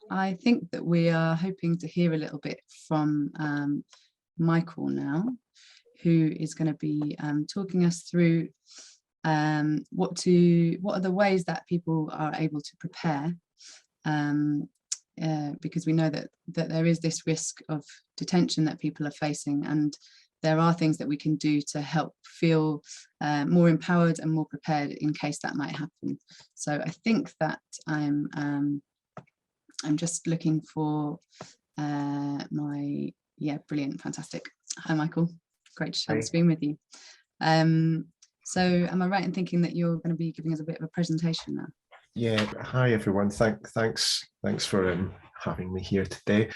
I think that we are hoping to hear a little bit from Michael now, who is going to be talking us through what are the ways that people are able to prepare, because we know that there is this risk of detention that people are facing, and there are things that we can do to help feel more empowered and more prepared in case that might happen. So I think that I'm just looking for brilliant, fantastic. Hi, Michael. Great to share the screen with you. So am I right in thinking that you're going to be giving us a bit of a presentation now? Yeah, hi everyone. Thanks for having me here today.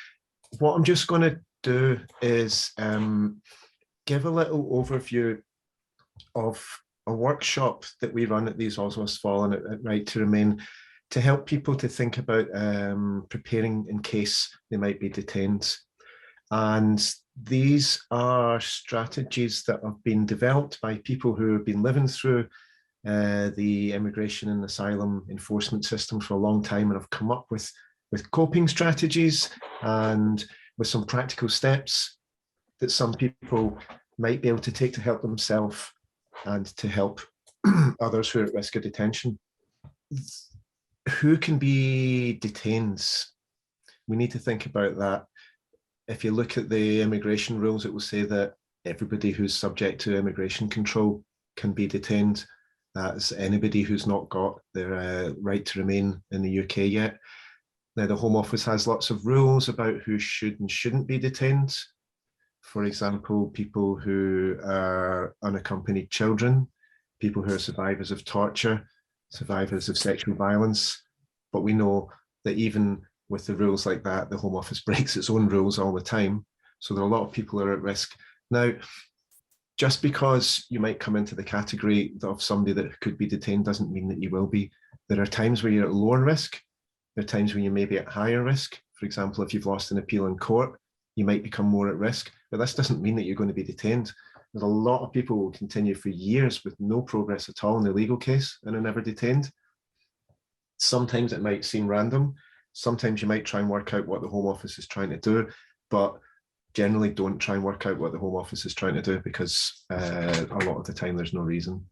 What I'm just going to do is give a little overview of a workshop that we run at these Oswald's Fallen at Right to Remain, to help people to think about preparing in case they might be detained. And these are strategies that have been developed by people who have been living through the immigration and asylum enforcement system for a long time, and have come up with coping strategies and with some practical steps that some people might be able to take to help themselves and to help others who are at risk of detention. Who can be detained? We need to think about that. If you look at the immigration rules, it will say that everybody who's subject to immigration control can be detained. That's anybody who's not got their right to remain in the UK yet. Now, the Home Office has lots of rules about who should and shouldn't be detained. For example, people who are unaccompanied children, people who are survivors of torture, survivors of sexual violence. But we know that even with the rules like that, the Home Office breaks its own rules all the time. So there are a lot of people who are at risk. Now, just because you might come into the category of somebody that could be detained doesn't mean that you will be. There are times where you're at lower risk. There are times when you may be at higher risk. For example, if you've lost an appeal in court, you might become more at risk. But this doesn't mean that you're going to be detained. There's a lot of people who will continue for years with no progress at all in their legal case and are never detained. Sometimes it might seem random. Sometimes you might try and work out what the Home Office is trying to do, but generally don't try and work out what the Home Office is trying to do, because a lot of the time there's no reason.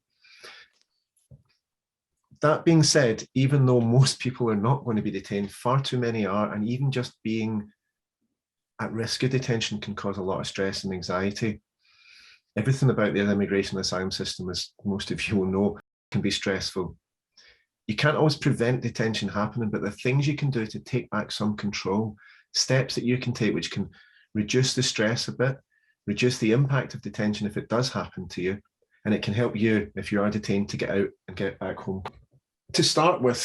That being said, even though most people are not going to be detained, far too many are, and even just being at risk of detention can cause a lot of stress and anxiety. Everything about the immigration and asylum system, as most of you will know, can be stressful. You can't always prevent detention happening, but the things you can do to take back some control, steps that you can take which can reduce the stress a bit, reduce the impact of detention if it does happen to you, and it can help you, if you are detained, to get out and get back home. To start with,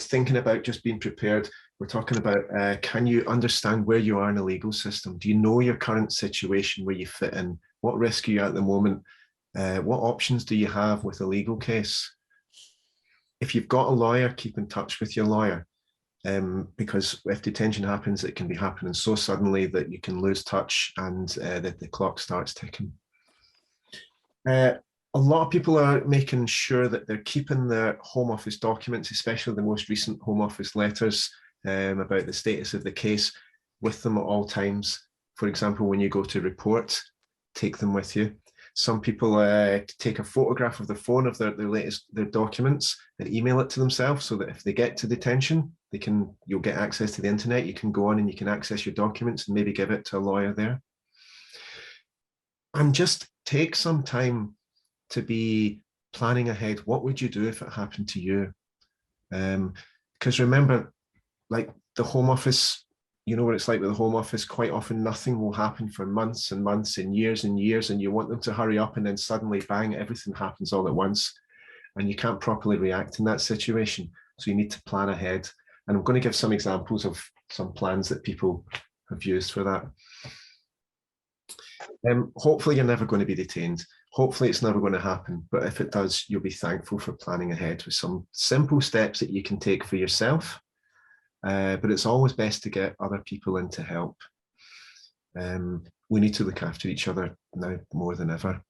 thinking about just being prepared, we're talking about, can you understand where you are in the legal system? Do you know your current situation, where you fit in? What risk are you at the moment? What options do you have with a legal case? If you've got a lawyer, keep in touch with your lawyer, because if detention happens, it can be happening so suddenly that you can lose touch and that the clock starts ticking. A lot of people are making sure that they're keeping their Home Office documents, especially the most recent Home Office letters about the status of the case, with them at all times. For example, when you go to report, take them with you. Some people take a photograph of the phone of their documents and email it to themselves, so that if they get to detention, you'll get access to the internet. You can go on and you can access your documents and maybe give it to a lawyer there. And just take some time to be planning ahead. What would you do if it happened to you? Because remember, like the Home Office, you know what it's like with the Home Office, quite often nothing will happen for months and months and years, and you want them to hurry up, and then suddenly, bang, everything happens all at once, and you can't properly react in that situation. So you need to plan ahead. And I'm going to give some examples of some plans that people have used for that. Hopefully you're never going to be detained. Hopefully it's never going to happen. But if it does, you'll be thankful for planning ahead with some simple steps that you can take for yourself. But it's always best to get other people in to help. We need to look after each other now more than ever.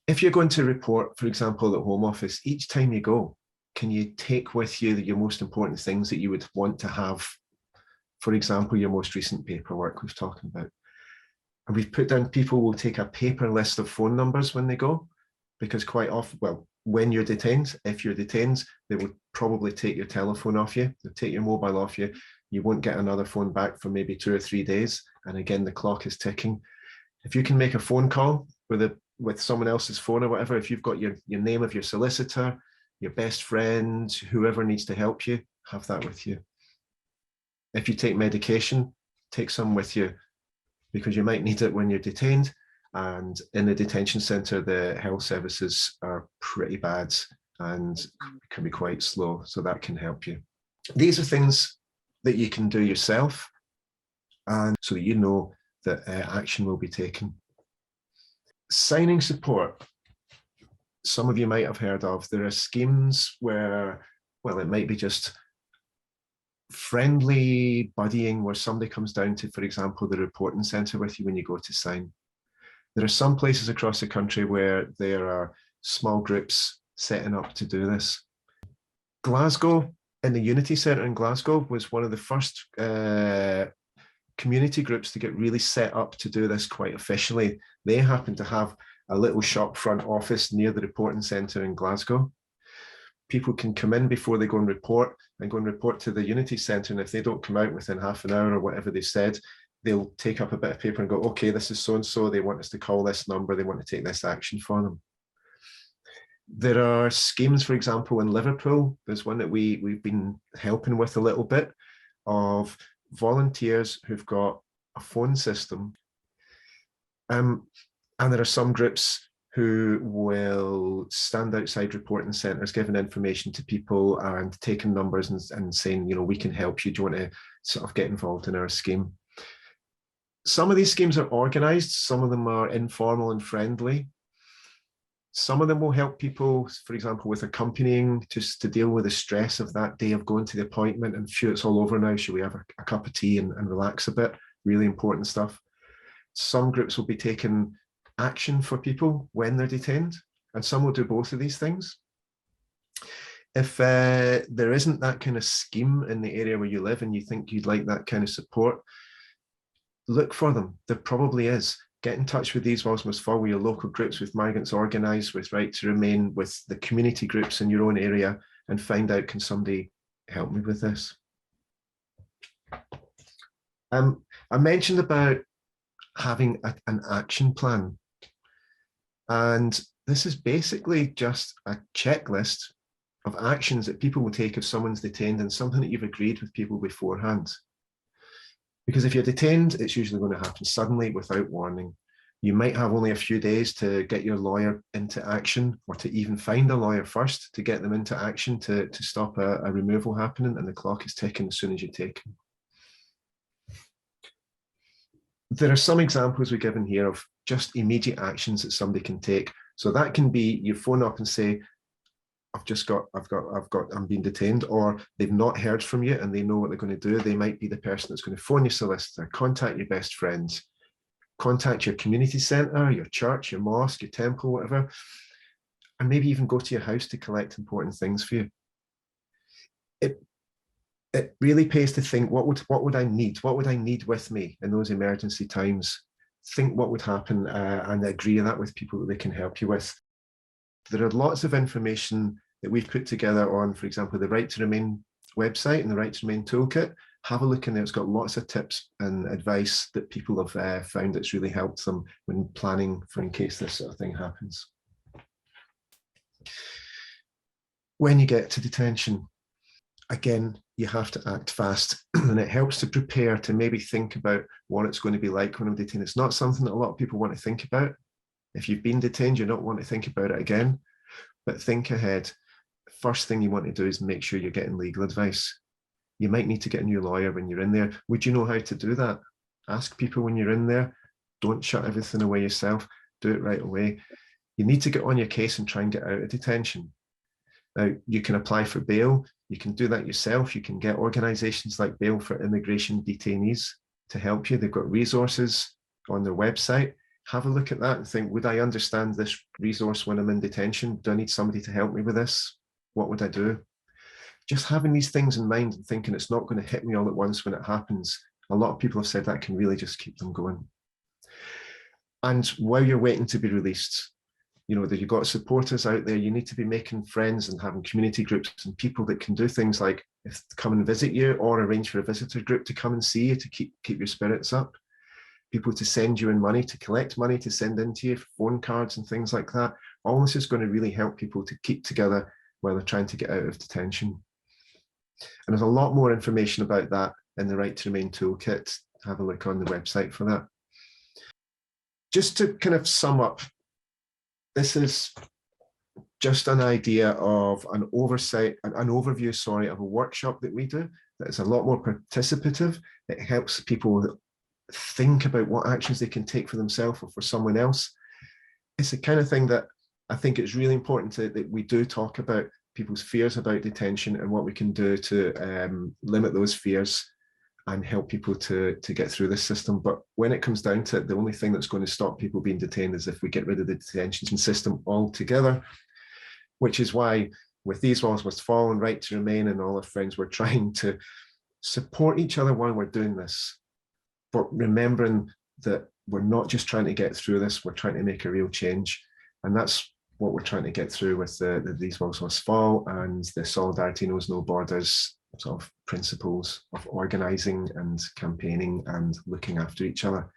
If you're going to report, for example, at Home Office, each time you go, can you take with you your most important things that you would want to have For example, your most recent paperwork we've talked about. And we've put down people will take a paper list of phone numbers when they go, because quite often, well, when you're detained, if you're detained, they will probably take your telephone off you, they'll take your mobile off you. You won't get another phone back for maybe 2 or 3 days. And again, the clock is ticking. If you can make a phone call with someone else's phone or whatever, if you've got your name of your solicitor, your best friend, whoever needs to help you, have that with you. If you take medication, take some with you, because you might need it when you're detained. And in the detention centre, the health services are pretty bad and can be quite slow, so that can help you. These are things that you can do yourself, and so that you know that action will be taken. Signing support. Some of you might have heard of. There are schemes where, well, it might be just friendly buddying where somebody comes down to, for example, the reporting centre with you when you go to sign. There are some places across the country where there are small groups setting up to do this. Glasgow, in the Unity Centre in Glasgow, was one of the first community groups to get really set up to do this quite officially. They happen to have a little shop front office near the reporting centre in Glasgow. People can come in before they go and report to the Unity Centre, and if they don't come out within half an hour or whatever they said, they'll take up a bit of paper and go, okay, this is so-and-so, they want us to call this number, they want to take this action for them. There are schemes, for example, in Liverpool, there's one that we've been helping with a little bit, of volunteers who've got a phone system. And there are some groups who will stand outside reporting centres, giving information to people and taking numbers and saying, you know, we can help you. Do you want to sort of get involved in our scheme? Some of these schemes are organised. Some of them are informal and friendly. Some of them will help people, for example, with accompanying, just to deal with the stress of that day of going to the appointment and phew, it's all over now. Should we have a cup of tea and relax a bit? Really important stuff. Some groups will be taking action for people when they're detained, and some will do both of these things. If there isn't that kind of scheme in the area where you live and you think you'd like that kind of support, look for them. There probably is. Get in touch with these Wasmus for your local groups, with Migrants Organised, with Right to Remain, with the community groups in your own area, and find out, can somebody help me with this? I mentioned about having an action plan. And this is basically just a checklist of actions that people will take if someone's detained, and something that you've agreed with people beforehand. Because if you're detained, it's usually going to happen suddenly without warning. You might have only a few days to get your lawyer into action, or to even find a lawyer first to get them into action to stop a removal happening, and the clock is ticking as soon as you take them. There are some examples we've given here of just immediate actions that somebody can take. So that can be you phone up and say, I'm being detained, or they've not heard from you and they know what they're going to do. They might be the person that's going to phone your solicitor, contact your best friends, contact your community centre, your church, your mosque, your temple, whatever, and maybe even go to your house to collect important things for you. It really pays to think, what would I need? What would I need with me in those emergency times? Think what would happen and agree on that with people that they can help you with. There are lots of information that we've put together on, for example, the Right to Remain website and the Right to Remain toolkit. Have a look in there. It's got lots of tips and advice that people have found that's really helped them when planning for in case this sort of thing happens. When you get to detention, again, you have to act fast, and it helps to prepare, to maybe think about what it's going to be like when I'm detained. It's not something that a lot of people want to think about. If you've been detained, you don't want to think about it again, but think ahead. First thing you want to do is make sure you're getting legal advice. You might need to get a new lawyer when you're in there. Would you know how to do that? Ask people when you're in there. Don't shut everything away yourself. Do it right away. You need to get on your case and try and get out of detention. Now, you can apply for bail. You can do that yourself. You can get organisations like Bail for Immigration Detainees to help you. They've got resources on their website. Have a look at that and think, would I understand this resource when I'm in detention? Do I need somebody to help me with this? What would I do? just having these things in mind and thinking it's not going to hit me all at once when it happens, a lot of people have said that can really just keep them going. And while you're waiting to be released, you know, that you've got supporters out there, you need to be making friends and having community groups and people that can do things like come and visit you, or arrange for a visitor group to come and see you to keep your spirits up. People to send you in money, to collect money, to send into you, phone cards and things like that. All this is going to really help people to keep together while they're trying to get out of detention. And there's a lot more information about that in the Right to Remain toolkit. Have a look on the website for that. Just to kind of sum up, this is just an idea of an overview, sorry, of a workshop that we do that is a lot more participative. It helps people think about what actions they can take for themselves or for someone else. It's the kind of thing that I think it's really important that we do talk about people's fears about detention and what we can do to limit those fears and help people to get through this system. But when it comes down to it, the only thing that's going to stop people being detained is if we get rid of the detention system altogether, which is why with These Walls Must Fall and Right to Remain and all our friends, we're trying to support each other while we're doing this, but remembering that we're not just trying to get through this, we're trying to make a real change. And that's what we're trying to get through with the These Walls Must Fall and the Solidarity Knows No Borders sort of principles of organising and campaigning and looking after each other.